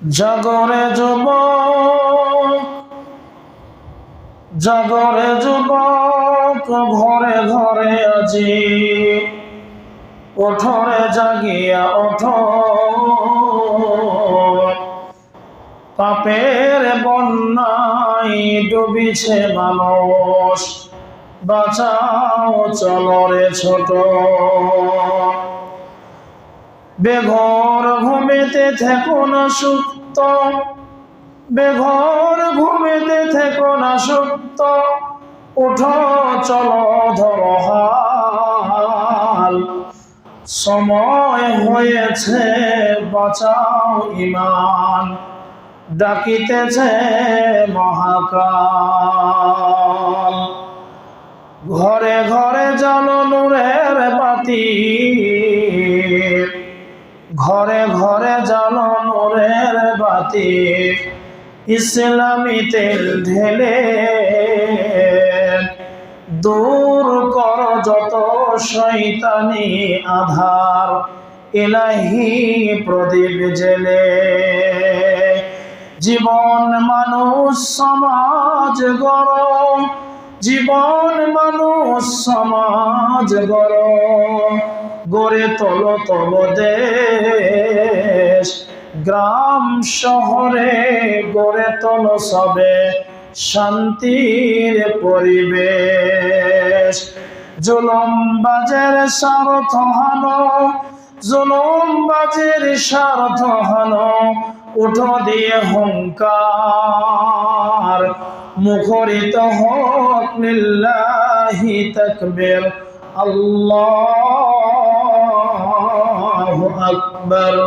জাগরে যুবক, জাগরে যুবক, ঘরে ঘরে আজি ওঠরে জাগিয়া ওঠো, পাপের বন্যায় ডুবিছে মানুষ, বাঁচাও চলরে ছোট। বেঘর ঘুমেতে থেকো না সুপ্ত, বেঘর ঘুমেতে থেকো না সুপ্ত, উঠো চলো ধরো হাল, সময় হয়েছে বাঁচাও ঈমান, ডাকিতেছে মহাকাল। ঘরে ঘরে জ্বালো নূরের বাতি, ঘরে ঘরে জ্বালো নূরের বাতি, ইসলামী তেল ঢেলে দূর করো যত শয়তানি আধার, ইলাহি প্রদীপ জেলে। জীবন মানুষ সমাজ গড়ো, জীবন মানুষ সমাজ গড়ো, গড়ে তোলো তব দেশ, গ্রাম শহরে গড়ে তোলো সবে শান্তির পরিবেশ। জুলুমবাজের স্বার্থ হানো, জুলুমবাজের স্বার্থ হানো, উঠো দিয়ে হুঙ্কার, মুখরিত হোক লিল্লাহি তাকবীর, আল্লাহু আকবার।